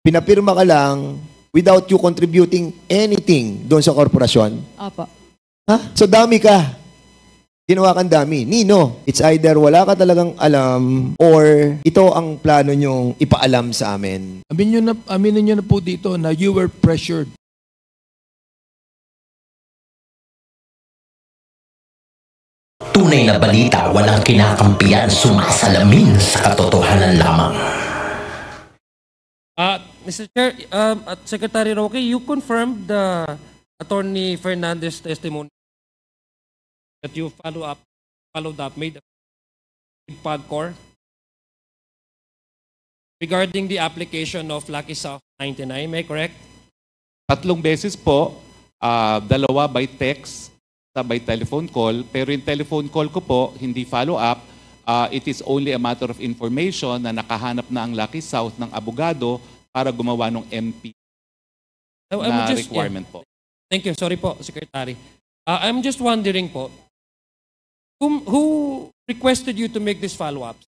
Pinapirma ka lang without you contributing anything doon sa korporasyon. Opo. Ha? So dami ka. Ginawa kang dami. Nino, it's either wala ka talagang alam or ito ang plano nyong ipaalam sa amin. Aminin nyo na po dito na you were pressured. Tunay na balita, walang kinakampiyan, sumasalamin sa katotohanan lamang. Mr. Chair, at Secretary Roque, you confirmed the Attorney Fernandez testimony that you followed up, made with PAGCOR regarding the application of Lucky South 99, am I correct? 3 beses po, 2 by text, by telephone call, pero yung telephone call ko po, hindi follow up. It is only a matter of information na nakahanap na ang Lucky South ng abogado para gumawa ng MP na requirement po. Thank you. Sorry po, Secretary. I'm just wondering po, who requested you to make this follow-ups?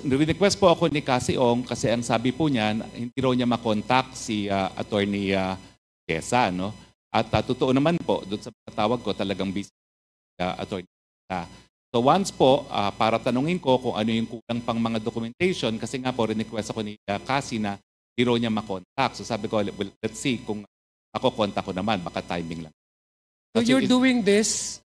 Request po ako ni Cassie Ong kasi ang sabi po niya, hindi raw niya makontak si Attorney Jessa, no? At totoo naman po, doon sa tawag ko, talagang busy Attorney Jessa. So once po, para tanungin ko kung ano yung kulang pang mga documentation, kasi nga po, request ako ni Cassie na hindi raw niya makontak. So sabi ko, well, let's see kung ako kontak ko naman, baka timing lang. So you're doing this,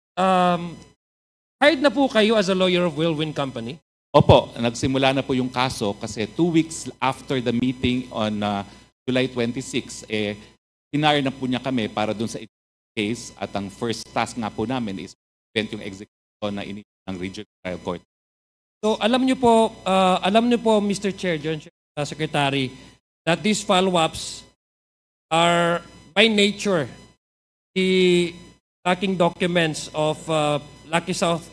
hired na po kayo as a lawyer of Whirlwind Company? Opo, nagsimula na po yung kaso kasi 2 weeks after the meeting on July 26, hinire na po niya kami para dun sa case at ang first task nga po namin is prevent yung execution na initial ng Regional Trial Court. So alam niyo po, Mr. Chair, John Secretary, that these follow-ups are by nature the lacking documents of Lucky South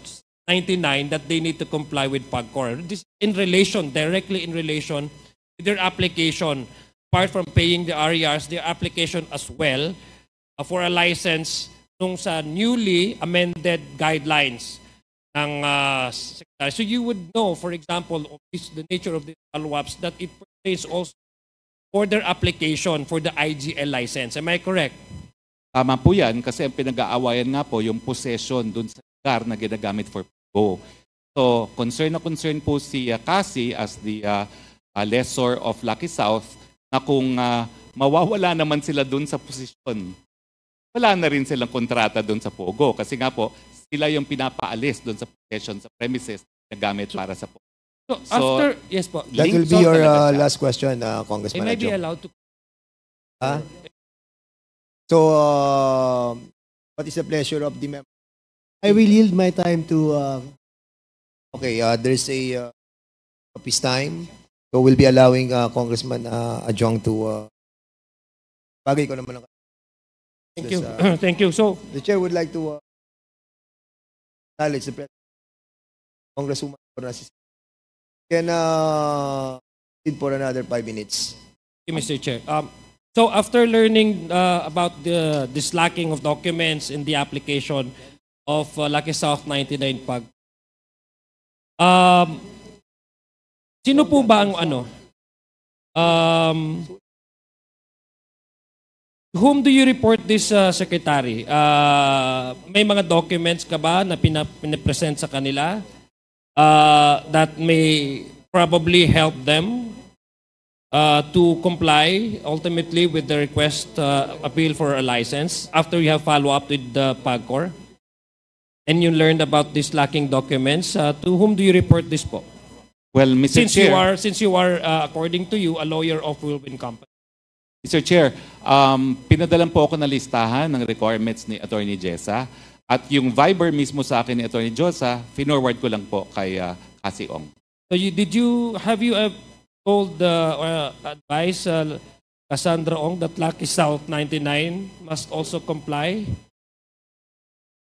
99 that they need to comply with PAGCOR. This in relation, directly in relation with their application, apart from paying the RERs, their application as well for a license nung sa newly amended guidelines ng Secretary. So you would know, for example, of the nature of the follow-ups that it pertains also for their application for the IGL license. Am I correct? Tama po yan kasi ang pinag-aawayan nga po yung possession dun sa lugar na ginagamit for POGO. So concern po si Cassie as the lessor of Lucky South na kung mawawala naman sila dun sa posisyon, wala na rin silang kontrata dun sa POGO kasi nga po sila yung pinapaalis dun sa possession sa premises na gamit para sa POGO. So after, yes po. That will be your last question, Congressman It may be Adjong. allowed to. So, what is the pleasure of the member? I will yield my time to... Okay, there's a peace time. So, we'll be allowing Congressman Adjong to... bagay ko naman ang... Thank you. Thank you. So, the chair would like to acknowledge the president. Congresswoman Bornasis. Can sit for another 5 minutes. thank you, Mr. Chair. So after learning about this lacking of documents in the application of Lucky South 99 PAG, sino po ba ang whom do you report this, Secretary? May mga documents ka ba na pinapresent sa kanila that may probably help them to comply ultimately with the request appeal for a license after you have follow-up with the PAGCOR? And you learned about these lacking documents. To whom do you report this po? Well, Mr. Chair, Since you are according to you, a lawyer of Whirlwind Company. Mr. Chair, pinadalan po ako ng listahan ng requirements ni Attorney Jessa at yung Viber mismo sa akin ni Attorney Jessa, finorward ko lang po kay Cassie Ong. So have you told advice Cassandra Ong that Lucky South 99 must also comply?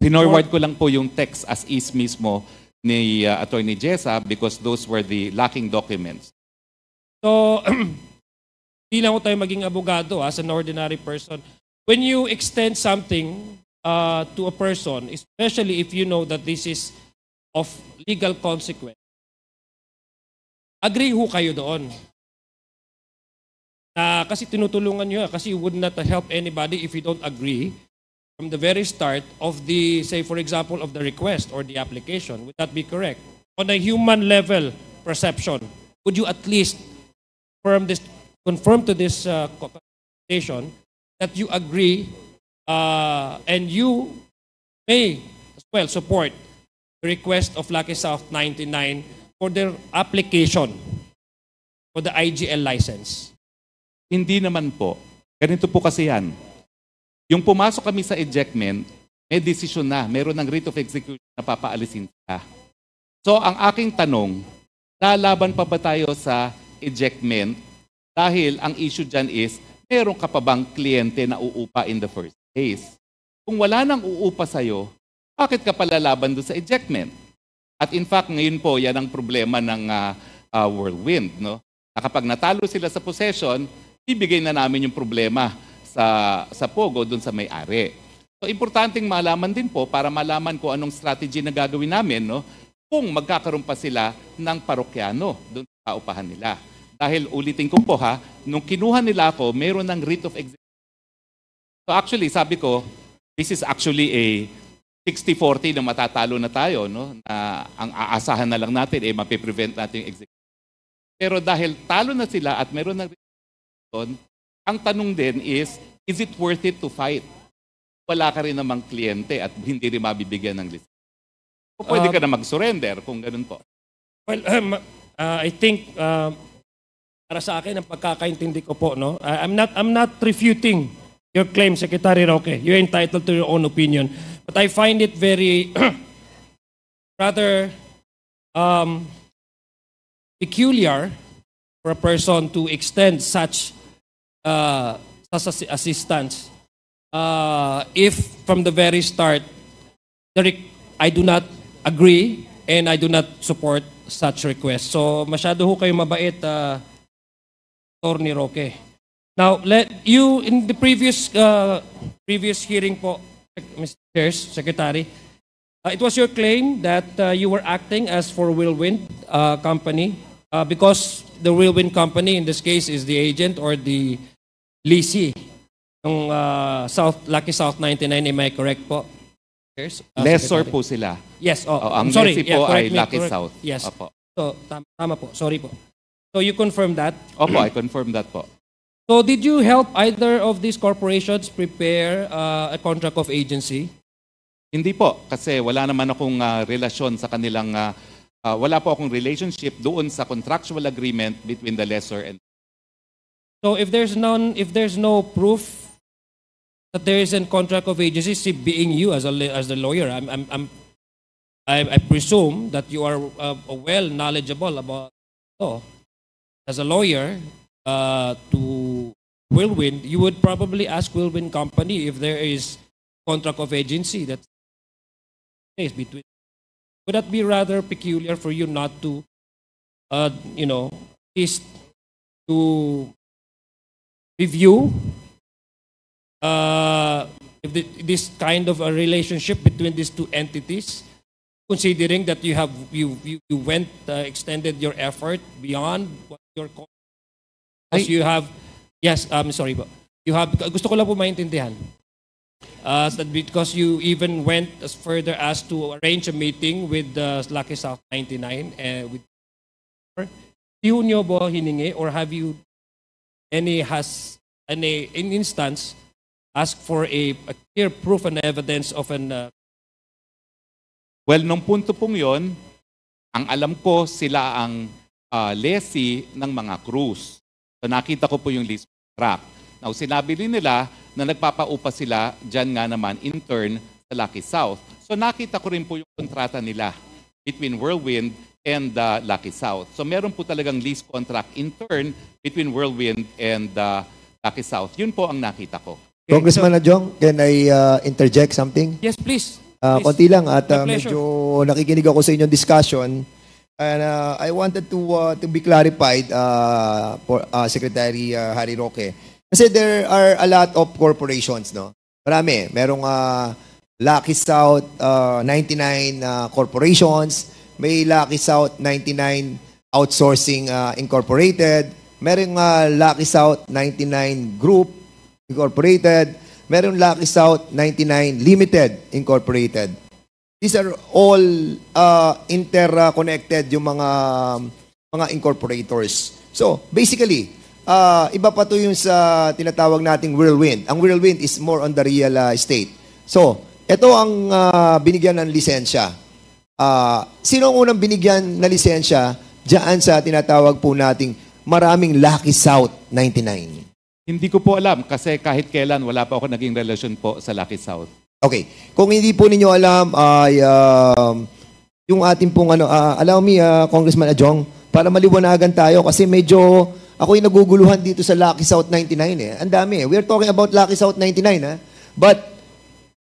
Finorward ko lang po yung text as is mismo ni Attorney Jessa because those were the lacking documents. So, di lang tayo maging abogado as an ordinary person. When you extend something to a person, especially if you know that this is of legal consequence, agree ho kayo doon. Kasi tinutulungan nyo, kasi you would not help anybody if you don't agree from the very start of the, say for example, of the request or the application. Would that be correct? On a human level perception, would you at least confirm to this conversation that you agree and you may as well support the request of Lucky South 99 for their application for the IGL license? Hindi naman po. Ganito po kasi yan. Yung pumasok kami sa ejectment, may desisyon na, meron ng writ of execution na papaalisin sila. So ang aking tanong, lalaban pa ba tayo sa ejectment dahil ang issue dyan is, meron ka pa bang kliyente na uupa in the first place? Kung wala nang uupa sa'yo, bakit ka palalaban doon sa ejectment? At in fact, ngayon po, yan ang problema ng Whirlwind. No? Na kapag natalo sila sa possession, ibigay na namin yung problema sa Pogo doon sa may-ari. So, importanteng malaman din po para malaman ko anong strategy na gagawin namin, no? Kung magkakaroon pa sila ng parokyano doon sa paupahan nila. Dahil ulitin ko po ha, nung kinuha nila ako, mayroon ng writ of execution. So actually, sabi ko, this is actually a 60-40 na matatalo na tayo, no? Na ang aasahan na lang natin, mapiprevent natin yung execution. Pero dahil talo na sila at mayroon ng ang tanong din is it worth it to fight? Wala ka rin namang kliyente at hindi rin mabibigyan ng list. O pwede ka na mag-surrender kung ganun po. Well, I think para sa akin ang pagkakaintindi ko po, no, I'm not refuting your claim, Secretary Roque. You're entitled to your own opinion, but I find it very rather peculiar for a person to extend such assistance if from the very start I do not agree and I do not support such request. So masyado ho kayo mabait, Attorney Roque. Now, in the previous hearing po, Mr. Secretary, it was your claim that you were acting as for Whirlwind Company because the Whirlwind Company in this case is the agent or the leasee ng Lucky South 99. Am I correct po? Lessor po sila. Yes. Ang sorry. lessee po ay correct me, Lucky correct. South. Yes. Opo. So, tama po. Sorry po. So, you confirm that? Opo, I confirm that po. So, did you help either of these corporations prepare a contract of agency? Hindi po, kasi wala naman akong relasyon sa kanilang, wala po akong relationship doon sa contractual agreement between the lessor and. So, if there's no proof that there is a contract of agency, being you as the lawyer, I presume that you are well knowledgeable about law. As a lawyer, to Whirlwind, you would probably ask Whirlwind Company if there is contract of agency that's between. Would that be rather peculiar for you not to, at least to review if this kind of a relationship between these two entities, considering that you went extended your effort beyond what your as you have, yes, sorry po. You have, gusto ko lang po maintindihan. That because you even went as further as to arrange a meeting with Lucky South 99 with you nyo ba hiningi or have you in instance ask for a clear proof and evidence of an Well, nung punto pong yon, ang alam ko sila ang lessee ng mga cruise. So nakita ko po yung lease contract. Now, sinabi rin nila na nagpapaupa sila dyan nga naman in turn sa Lucky South. So nakita ko rin po yung kontrata nila between Whirlwind and Lucky South. So meron po talagang lease contract in turn between Whirlwind and Lucky South. Yun po ang nakita ko. Okay, Congressman Adjong, can I interject something? Yes, please. Konti lang at My pleasure. medyo nakikinig ako sa inyong discussion. And I wanted to be clarified for Secretary Harry Roque. Kasi there are a lot of corporations, no? Marami. Merong Lucky South 99 corporations, may Lucky South 99 Outsourcing Incorporated, merong Lucky South 99 Group Incorporated, merong Lucky South 99 Limited Incorporated. These are all interconnected yung mga incorporators. So, basically, iba pa to yung sa tinatawag nating whirlwind. Ang whirlwind is more on the real estate. So, ito ang binigyan ng lisensya. Sino ang unang binigyan na lisensya diyan sa tinatawag po nating maraming Lucky South 99? Hindi ko po alam kasi kahit kailan wala pa ako naging relasyon po sa Lucky South. Okay. Kung hindi po ninyo alam, ay yung ating pong allow me, Congressman Adjong, para maliwanagan tayo kasi medyo ako'y naguguluhan dito sa Lucky South 99 eh. Ang dami eh. We're talking about Lucky South 99 ha. But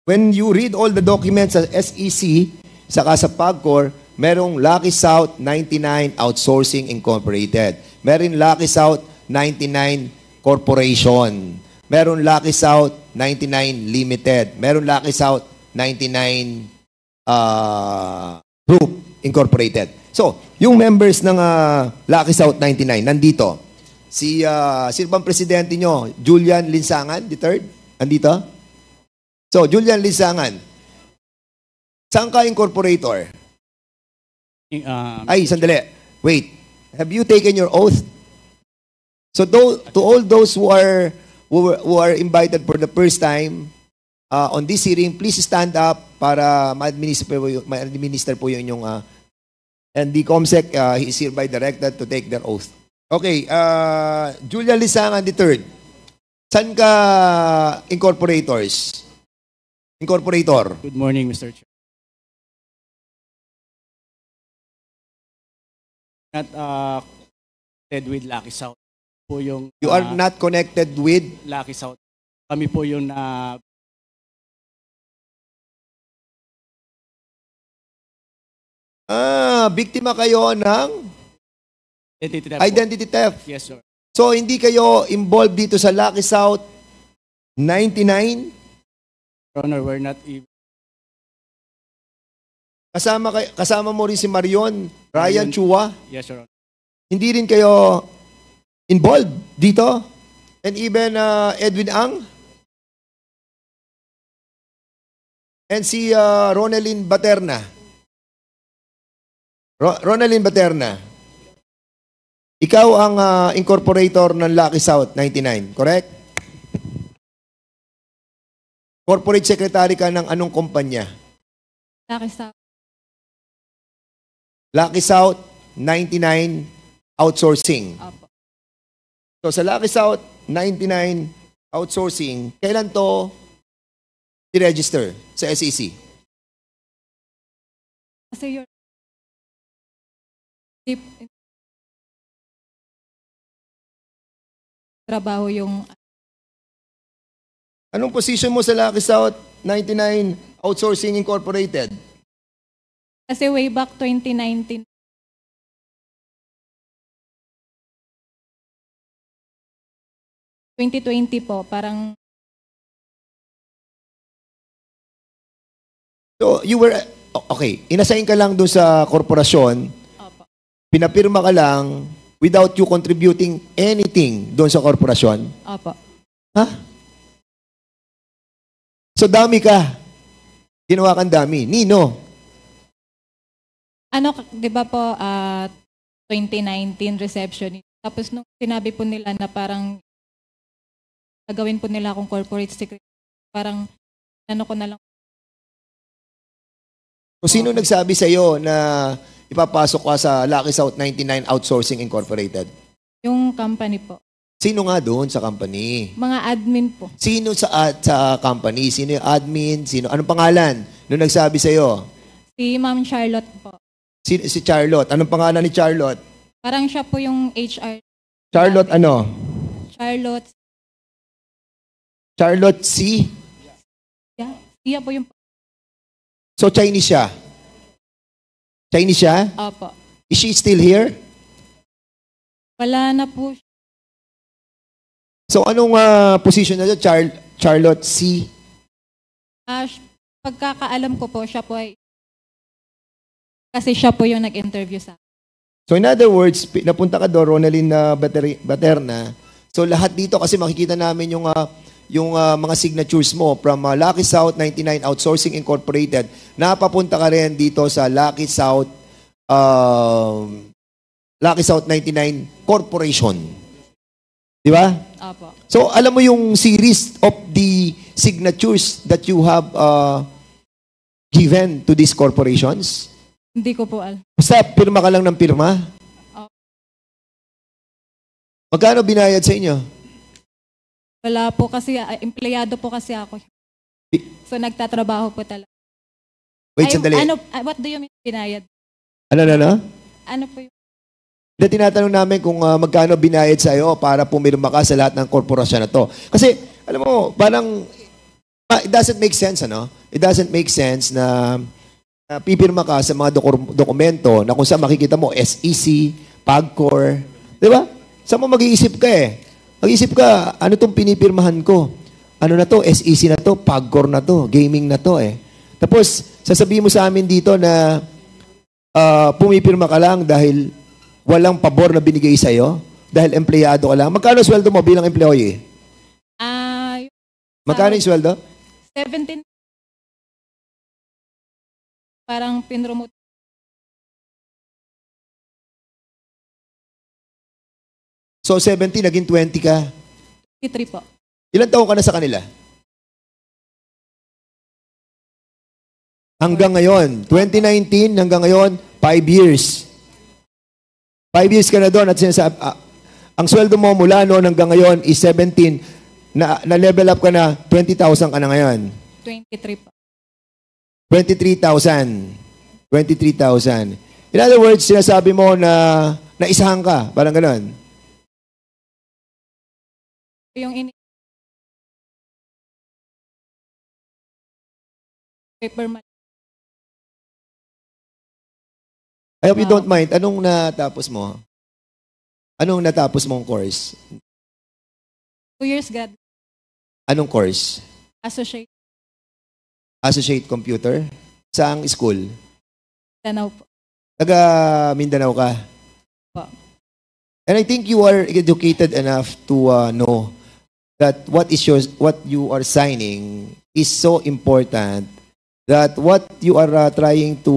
when you read all the documents sa SEC, saka sa PAGCOR, merong Lucky South 99 Outsourcing Incorporated. Meron Lucky South 99 Corporation. Meron Lucky South 99 Limited. Meron Lucky South 99 Group Incorporated. So, yung members ng Lucky South 99, nandito. Sino bang presidente nyo? Julian Linsangan, the third? Nandito? So, Julian Linsangan. Saan ka incorporator? Ay, sandali. Wait. Have you taken your oath? So, to all those who are invited for the first time on this hearing, please stand up para ma-administer po yung inyong and the COMSEC is hereby directed to take their oath. Okay, Julia Lisangan III. Saan ka incorporator? Good morning, Mr. Chair. Not connected with Lucky South. Po yung, You are not connected with? Lucky South. Kami po yung Biktima kayo ng identity theft. Yes, sir. So, hindi kayo involved dito sa Lucky South 99? Your Honor, we're not even. Kasama mo rin si Marion, Ryan Chua? Yes, Your Honor. Hindi rin kayo involved dito? And even Edwin Ang? And si Ronelyn Baterna? Ronelyn Baterna, ikaw ang incorporator ng Lucky South 99, correct? Corporate secretary ka ng anong kumpanya? Lucky South. Lucky South 99 Outsourcing. Opo. So sa Lucky South 99 Outsourcing, kailan to i-register sa SEC? Kasi your trabaho yung Anong position mo sa Lucky South 99 Outsourcing Incorporated? kasi way back 2019 2020 po, parang So you were, okay, inassign ka lang doon sa korporasyon, opo. pinapirma ka lang without you contributing anything doon sa korporasyon? Opo. Ha? So dami ka. Ginawa kang dami. Nino? Ano, 'di ba po 2019 reception. Tapos nung sinabi po nila na parang gagawin po nila akong corporate secretary, parang ano ko na lang. O sino nagsabi sa iyo na ipapasok ka sa Lucky South 99 Outsourcing Incorporated? Yung company po. Sino nga doon sa company? Mga admin po. Sino sa company? Sino yung admin? Anong pangalan nung nagsabi sa iyo? Si Ma'am Charlotte po. Si Charlotte. Anong pangalan ni Charlotte? Parang siya po yung HR. Charlotte ano? Charlotte C? Yeah. Siya po yung So Chinese siya? Chinese siya? Opo. Is she still here? Wala na po. So anong position na siya? Charlotte C? Pagkakaalam ko po, siya po ay kasi siya po yung nag-interview sa So in other words, napunta ka doon, Ronaldin Baterna. So lahat dito, kasi makikita namin yung mga signatures mo from Lucky South 99 Outsourcing Incorporated, napapunta ka rin dito sa Lucky South 99 Corporation. Di ba? Opo. So alam mo yung series of the signatures that you have given to these corporations? Hindi ko po alam. Basta pirma ka lang ng pirma? Oh. Magkano binayad sa inyo? Wala po kasi, empleyado po kasi ako. So nagtatrabaho po talaga. Wait, sandali. What do you mean binayad? Ano? Ano po yung... Tinatanong namin kung magkano binayad sa iyo para pumirma ka sa lahat ng korporasyon na to. Kasi, alam mo, parang, it doesn't make sense, ano? It doesn't make sense na pipirma ka sa mga dokumento na kung saan makikita mo, SEC, PAGCOR, di ba? Saan mo mag-iisip ka eh? Mag-iisip ka, ano tong pinipirmahan ko? Ano na to? SEC na to? PAGCOR na to? Gaming na to eh. Tapos, sasabihin mo sa amin dito na pumipirma ka lang dahil walang pabor na binigay sa'yo? Dahil empleyado ka lang? Magkano sweldo mo bilang employee? Magkano yung sweldo? 17. Parang pinromote. So, 70, naging 20 ka. 23 po. Ilan taon ka na sa kanila? Hanggang ngayon, 2019 hanggang ngayon, 5 years. 5 years ka na doon at sinasabi, ang sweldo mo mula noon hanggang ngayon is 17, na-level up ka na, 20,000 ka na ngayon. 23 po. 23,000. 23,000. In other words, sinasabi mo na naisahan ka, parang gano'n. Yung paper mal. I hope you don't mind. Anong natapos mo? Anong natapos mong course? 2 years grad. Anong course? Associate. Associate Computer? Saang school? Danau po. Taga Mindanao ka? Po. And I think you are educated enough to know that what you are signing is so important that what you are trying to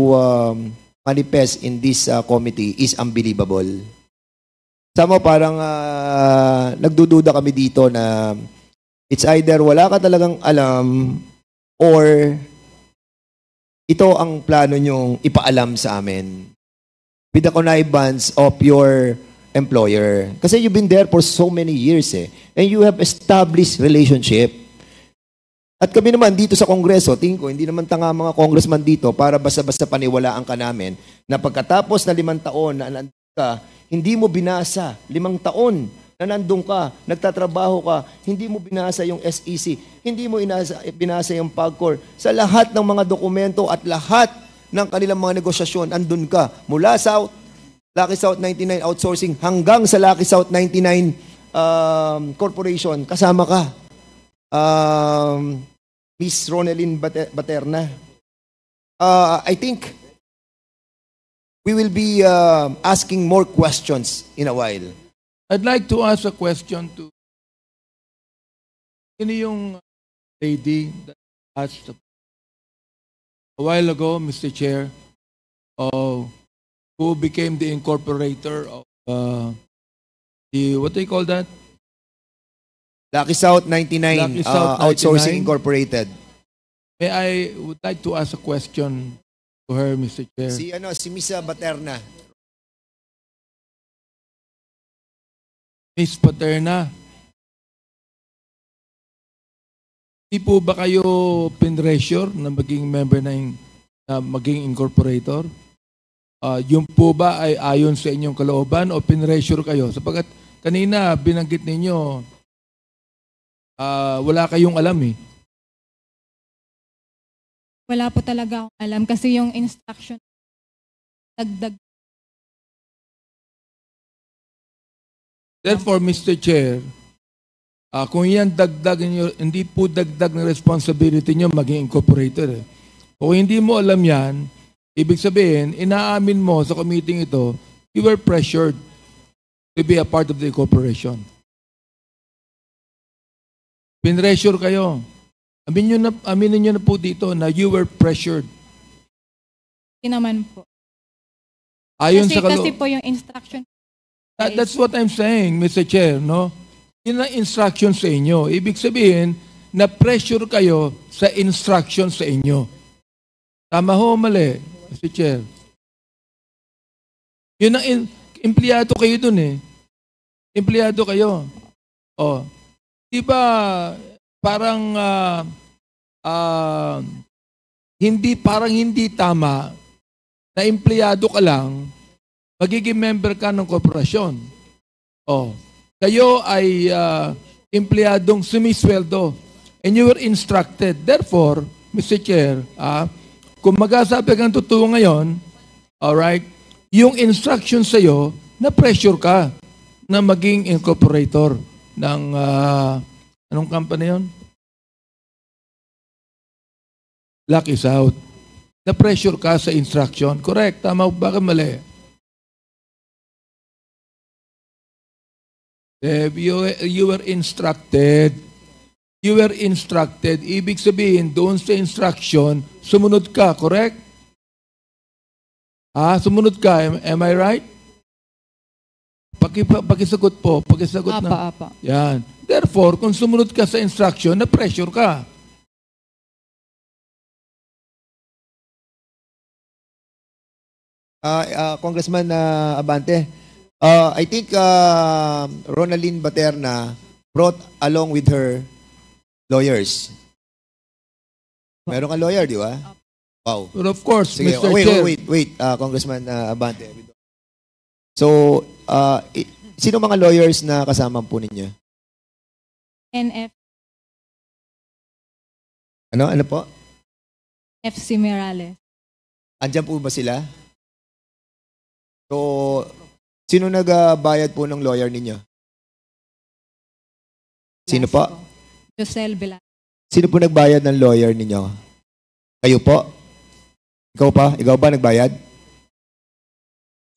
manifest in this committee is unbelievable. Sama parang nagdududa kami dito na it's either wala ka talagang alam or ito ang plano nyong ipaalam sa amin with the connivance of your employer. Kasi you've been there for so many years eh. And you have established relationship. At kami naman dito sa Kongreso, tingin ko, hindi naman tanga mga congressman dito para basta-basta paniwalaan ka namin na pagkatapos na 5 taon na nandun ka, hindi mo binasa 5 taon na nandun ka, nagtatrabaho ka, hindi mo binasa yung SEC, hindi mo binasa yung PAGCOR. Sa lahat ng mga dokumento at lahat ng kanilang mga negosyasyon, andun ka. Mula sa Lucky South 99 Outsourcing hanggang sa Lucky South 99 Corporation, kasama ka. Miss Ronaldin Baterna. I think we will be asking more questions in a while. I'd like to ask a question to yung lady that asked a while ago, Mr. Chair, who became the incorporator of what do you call that? Lucky South 99 Lucky South 99. Outsourcing Incorporated. I would like to ask a question to her, Mr. Chair. Si Miss Baterna. Miss Paterna, di po ba kayo pinressure na maging member na maging incorporator? Yung po ba ay ayon sa inyong kalooban o pinressure kayo? Sapagkat kanina binanggit ninyo, wala kayong alam eh. Wala po talaga akong alam kasi yung instruction dagdag. Therefore, Mr. Chair, kung yan dagdag niyo, hindi po dagdag na responsibility niyo maging incorporator. Eh. Kung hindi mo alam yan, ibig sabihin, inaamin mo sa committee ito You were pressured to be a part of the corporation. Pinressure kayo. Aminin nyo na po dito na you were pressured. Hindi naman po. Ayon Kasi, sa kasi po yung instruction. That's what I'm saying, Mr. Chair, no? Yun ang instruction sa inyo. Ibig sabihin, na pressure kayo sa instruction sa inyo. Tama ho, mali, Mr. Chair. Yun ang empleyado kayo dun eh. Empleyado kayo. Oh. Di ba parang hindi tama na empleyado ka lang, magiging member ka ng korporasyon. Oh. Kayo ay empleyadong sumisweldo and you were instructed. Therefore, Mr. Chair, kung magsasabi kang totoo ngayon, alright, yung instruction sa'yo, na-pressure ka na maging incorporator ng, anong company yun? Lucky South. Na-pressure ka sa instruction. Correct. Tama ba? Mali? You were instructed. You were instructed. Ibig sabihin, doon sa instruction, sumunod ka. Correct? Sumunod ka. Am I right? Pakisagot po. Pakisagot na. Apa. Yan. Therefore, kung sumunod ka sa instruction, na-pressure ka. Congressman Abante, I think Ronaldin Baterna brought along with her lawyers. Meron kang lawyer, di ba? Wow. But of course, Sige, Mr. Chair. wait, Congressman Abante. So, sino mga lawyers na kasama po ninyo? NF, Ano po? FC Mirales. Andyan po ba sila? So, sino nagbayad po ng lawyer ninyo? Sino po? Josel Velasquez. Sino po nagbayad ng lawyer ninyo? Kayo po? Ikaw pa? Ikaw ba nagbayad?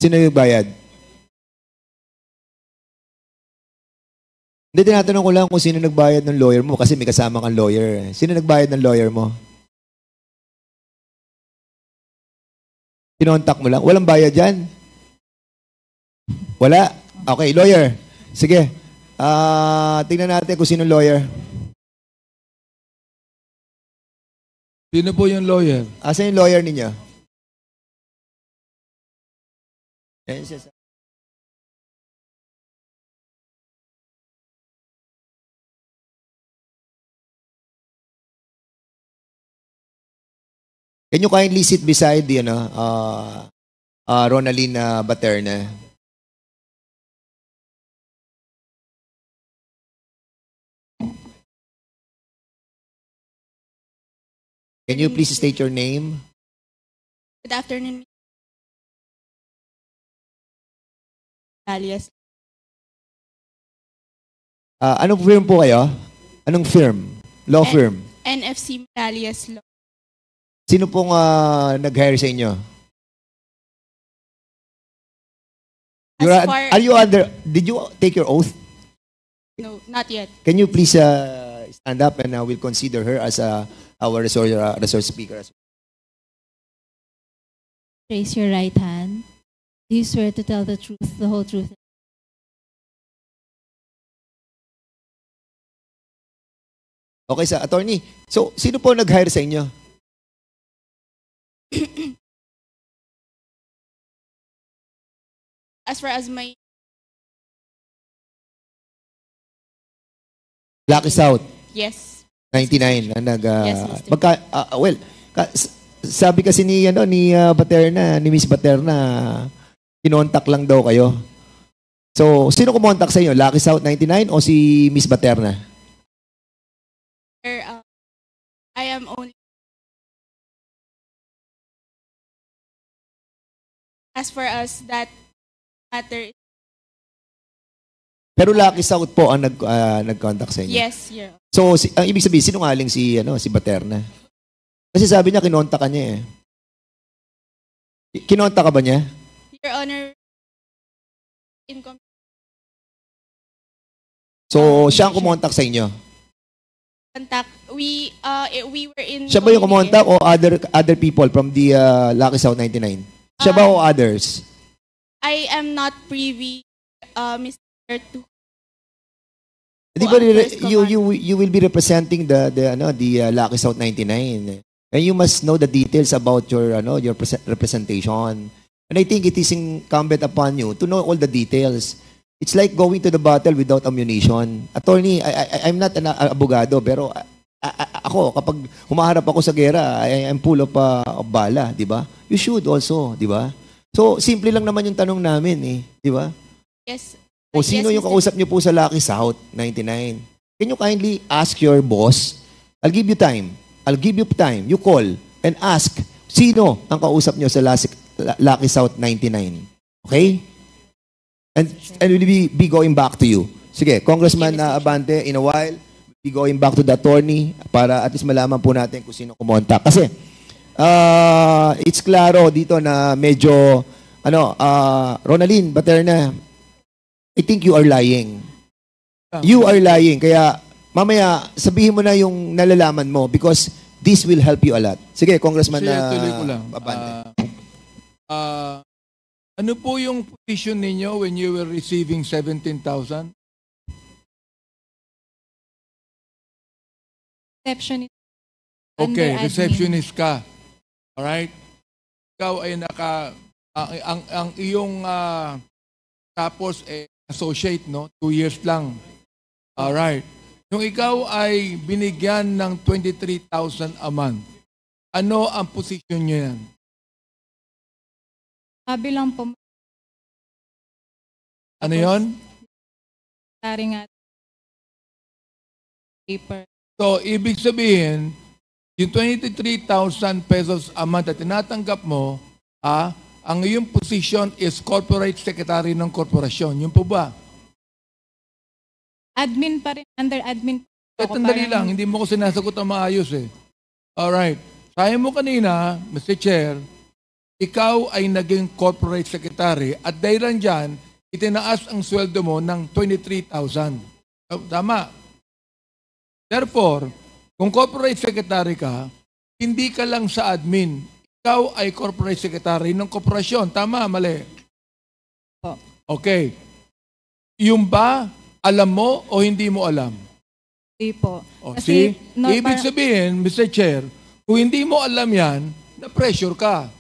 Sino nagbayad? Hindi, tinatanong ko lang kung sino nagbayad ng lawyer mo kasi may kasama kang lawyer. Sino nagbayad ng lawyer mo? Kinontak mo lang? Walang bayad dyan? Wala? Okay, lawyer. Sige. Tingnan natin kung sino lawyer. Sino po yung lawyer? Asan yung lawyer ninyo? Ayan siya. Can you kindly sit beside the Ronaldin Baterna? Can you please state your name? Good afternoon. Alias. Anong firm po kayo? Anong firm? Law firm? NFC Alias Law. Sino pong nag-hire sa inyo? Are you under, did you take your oath? No, not yet. Can you please stand up and we'll consider her as our resource speaker. Raise your right hand. Do you swear to tell the truth, the whole truth? Okay, sa attorney. So, sino po nag-hire sa inyo? As far as my Lucky South. yes. 99 na Yes, Mr. Sabi kasi ni Baterna, ni Miss Baterna, kinontak lang daw kayo. So, sino kumontak sa inyo? Lucky South 99 o si Miss Baterna? Sir, I am only as far as that matter. Pero Lucky South po ang nag-contact sa inyo. Yes, Your Honor. So, ang ibig sabihin, sinungaling si Baterna. Kasi sabi niya, kinontak ka niya eh. Kinontak ka ba niya? Your Honor, in So, siya ang kumontak sa inyo? contact. We were in Siya ba yung kumontak o other people from the Lucky South 99? Siya ba o others? I am not privy, Mr. to Di ba you will be representing the Lucky South 99, and you must know the details about your representation. And I think it is incumbent upon you to know all the details. It's like going to the battle without ammunition. Attorney, I'm not an abogado, pero ako kapag humaharap ako sa gera, I'm full of bala, di ba? You should also, di ba? So simple lang naman yung tanong namin, di ba? yes. O sino Yes, yung Mr. kausap niyo po sa Lucky South 99? Can you kindly ask your boss? I'll give you time. You call and ask sino ang kausap niyo sa Lucky South 99. Okay? And we'll be going back to you. Sige, Congressman Abante, in a while, we'll be going back to the attorney para at least malaman po natin kung sino kumontak. Kasi, it's klaro dito na medyo, Ronaldin Baterna, I think you are lying. You are lying. Kaya, mamaya, sabihin mo na yung nalalaman mo because this will help you a lot. Sige, Congressman Tuloy ko lang. Abante. Ano po yung position ninyo when you were receiving 17,000? Receptionist. Okay, Under admin. receptionist ka. Alright? Ikaw ay ang iyong tapos associate, no? 2 years lang. Alright. Yung ikaw ay binigyan ng 23,000 a month, ano ang position nyo yan? Sabi lang po, Ano yon? taring at paper. So, ibig sabihin, yung 23,000 pesos a month na tinatanggap mo, ang iyong position is corporate secretary ng korporasyon. Yun po ba? Admin pa rin, under admin po ako. Tandali lang, hindi mo ko sinasagot ang maayos eh. Alright. Sabi mo kanina, Mr. Chair, ikaw ay naging corporate secretary at dahil dyan, itinaas ang sweldo mo ng 23,000. Tama. Therefore, kung corporate secretary ka, hindi ka lang sa admin. Ikaw ay corporate secretary ng korporasyon. Tama, mali? Po. Okay. Yung ba, alam mo o hindi mo alam? Hindi po. O, Kasi, see? Ibig sabihin, Mr. Chair, kung hindi mo alam yan, na-pressure ka.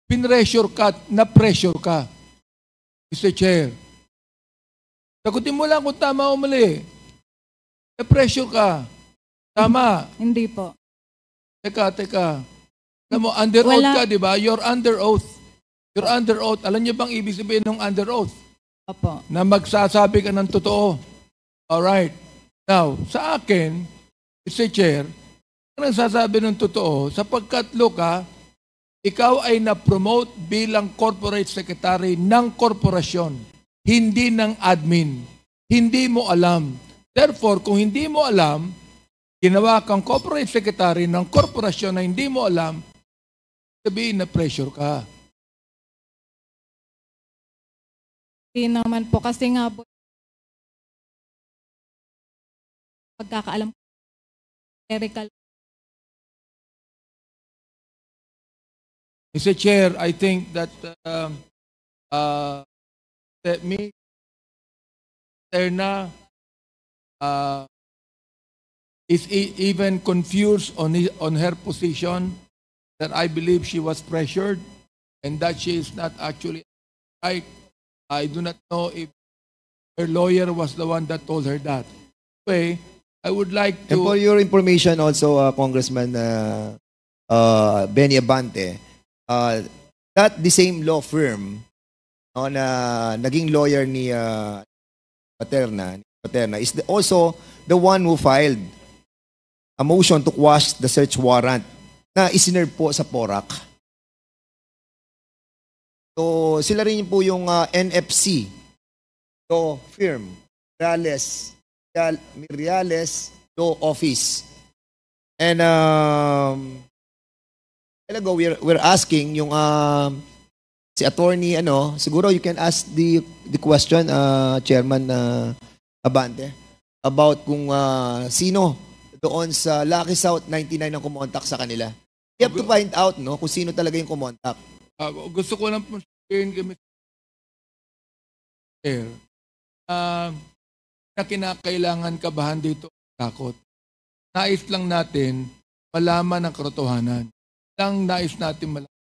Pinressure ka, na-pressure ka. Mr. Chair. Sagutin mo lang kung tama o mali. Na-pressure ka. Tama. Hindi po. Teka. Alam mo, under oath ka, di ba? You're under oath. You're under oath. Alam niyo bang ibig sabihin ng under oath? Opo. Na magsasabi ka ng totoo. Alright. Now, sa akin, Mr. Chair, nagsasabi ng totoo sapagkat, Luka, ikaw ay na-promote bilang corporate secretary ng korporasyon, hindi ng admin. Hindi mo alam. Therefore, kung hindi mo alam, ginawa kang corporate secretary ng korporasyon na hindi mo alam, sabihin na pressure ka. Hindi naman po. Kasi nga po, pagkakaalam ko, clerical. Mr. Chair, I think that Terna is even confused on her position, that I believe she was pressured and that she is not actually right. I do not know if her lawyer was the one that told her that. Anyway, I would like to... And for your information also, Congressman Benny Abante, that the same law firm na naging lawyer ni Paterna is also the one who filed a motion to quash the search warrant na isinerve po sa PORAC. So, sila rin po yung NFC law firm, Reales Law Office. And we're asking yung si attorney, siguro you can ask the question, Chairman Abante, about kung sino doon sa Lucky South 99 ang kumontak sa kanila. You have to find out, no, kung sino talaga yung kumontak. Gusto ko lang po sabihin kami na kinakailangan kabahan dito takot. Nais lang natin malaman ang katotohanan. Lang nais natin malaman.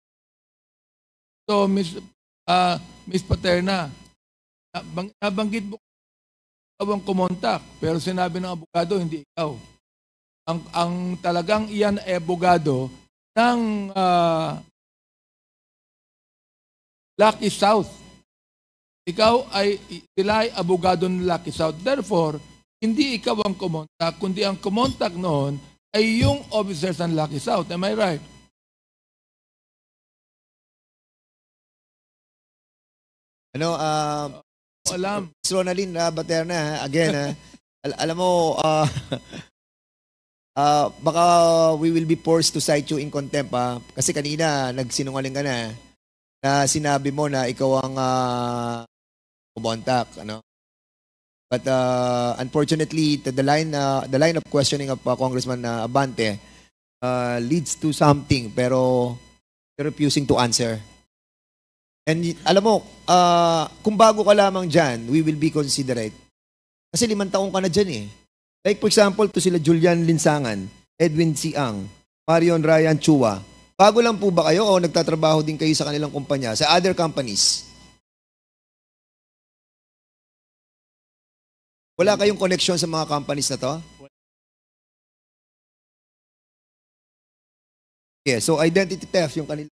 So, Miss Paterna, nabanggit mo ikaw ang kumontak, pero sinabi ng abogado, hindi ikaw. Ang talagang iyan ay abogado ng Lucky South. Sila ay abogado ng Lucky South. Therefore, hindi ikaw ang kumontak, kundi ang kumontak noon ay yung officers ng Lucky South. Am I right? Alam. Ronaldin Baterna, again, alam mo, baka we will be forced to cite you in contempt, kasi kanina nagsinungaling ka na sinabi mo na ikaw ang kumontak, But unfortunately, the line of questioning of Congressman Abante leads to something, pero refusing to answer. And alam mo, kung bago ka lamang dyan, we will be considerate. Kasi 5 taong ka na dyan eh. Like for example, to sila Julian Linsangan, Edwin Siang, Marion Ryan Chua. Bago lang po ba kayo o nagtatrabaho din kayo sa kanilang kumpanya, sa other companies? Wala kayong connection sa mga companies na to? Yeah, so identity theft yung kanila.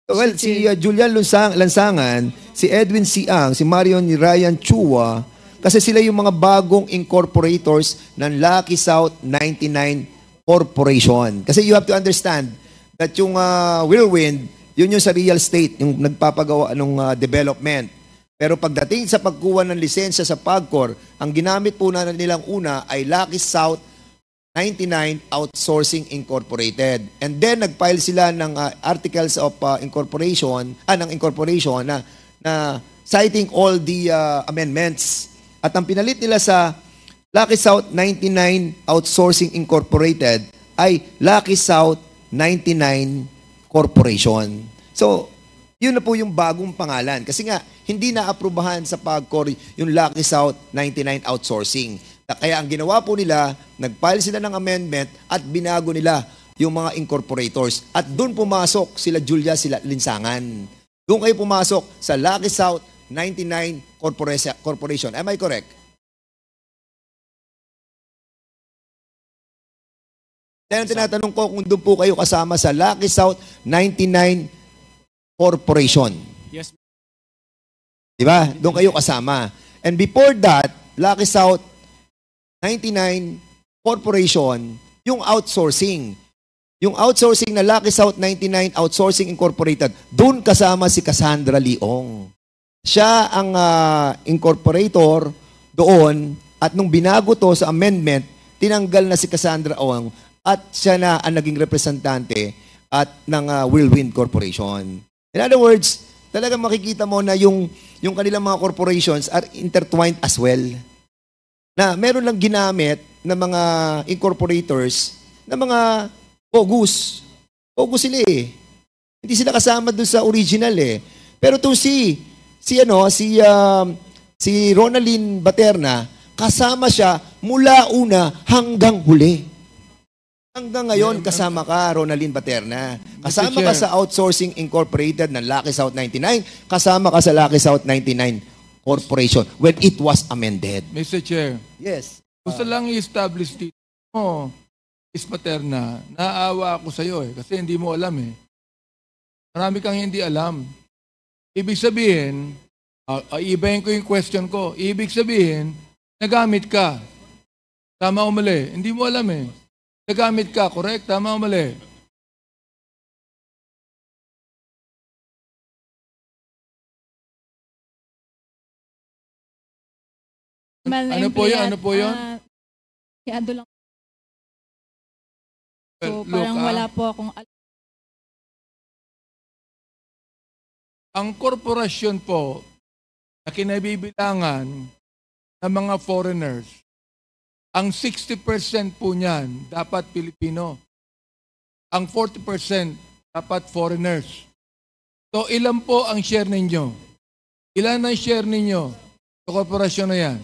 Well, si Julian Lansangan, si Edwin Siang, si Marion Ryan Chua, kasi sila yung mga bagong incorporators ng Lucky South 99 Corporation. Kasi you have to understand that yung Whirlwind, yun yung sa real estate, yung nagpapagawa ng development. Pero pagdating sa pagkuha ng lisensya sa PAGCOR, ang ginamit po na nilang una ay Lucky South 99 Outsourcing Incorporated. And then nag-file sila ng articles of incorporation na citing all the amendments. At ang pinalit nila sa Lucky South 99 Outsourcing Incorporated ay Lucky South 99 Corporation. So, yun na po yung bagong pangalan. Kasi nga, hindi na-aprubahan sa PAGCOR yung Lucky South 99 Outsourcing. Kaya ang ginawa po nila, nag-file sila ng amendment at binago nila yung mga incorporators. At doon pumasok sila Julia, sila Linsangan. Doon kayo pumasok sa Lucky South 99 Corporation. Am I correct? Then tinatanong ko kung doon po kayo kasama sa Lucky South 99 Corporation. Yes. Diba? Doon kayo kasama. And before that, Lucky South 99 Corporation, yung outsourcing. Yung outsourcing na Lucky South 99 Outsourcing Incorporated, doon kasama si Cassandra Leong. Siya ang incorporator doon at nung binago to sa amendment, tinanggal na si Cassandra Leong at siya na ang naging representante at ng Whirlwind Corporation. In other words, talagang makikita mo na yung kanilang mga corporations are intertwined as well. Na meron lang ginamit ng mga incorporators na mga bogus. Bogus sila eh. Hindi sila kasama doon sa original eh. Pero to si Ronaldin Baterna, kasama siya mula una hanggang huli. Hanggang ngayon, kasama ka, Ronaldin Baterna. Kasama ka sa Outsourcing Incorporated ng Lucky South 99. Kasama ka sa Lucky South 99 Corporation when it was amended. Mr. Chair. Yes. Gusto lang i-establish dito. Miss Paterna, naawa ako sa iyo kasi hindi mo alam eh. Marami kang hindi alam. Ibig sabihin, ibahin ko yung question ko. Ibig sabihin, nagamit ka. Tama o mali? Hindi mo alam eh. Nagamit ka, correct? Tama o mali? Ano po yun? Ano po yun? Ado lang. So, Well, parang wala po akong ang korporasyon po na kinabibilangan ng mga foreigners, ang 60% po niyan dapat Pilipino. Ang 40% dapat foreigners. So ilan po ang share ninyo? Ilan ang share ninyo sa korporasyon na yan?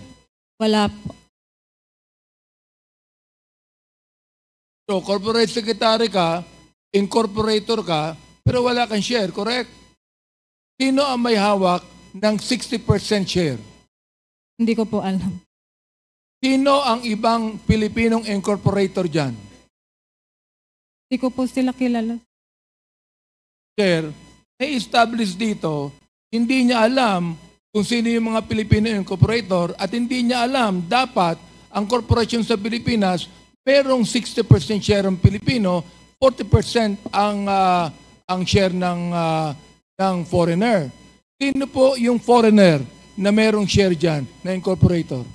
Wala po. So corporate secretary ka, incorporator ka, pero wala kang share, correct? Sino ang may hawak ng 60% share? Hindi ko po alam. Sino ang ibang Pilipinong incorporator dyan? Hindi ko po sila kilala. Sir, may establish dito, hindi niya alam kung sino yung mga Pilipino incorporator at hindi niya alam dapat ang korporasyon sa Pilipinas merong 60% share ng Pilipino, 40% ang share ng foreigner. Sino po yung foreigner na merong share dyan na incorporator?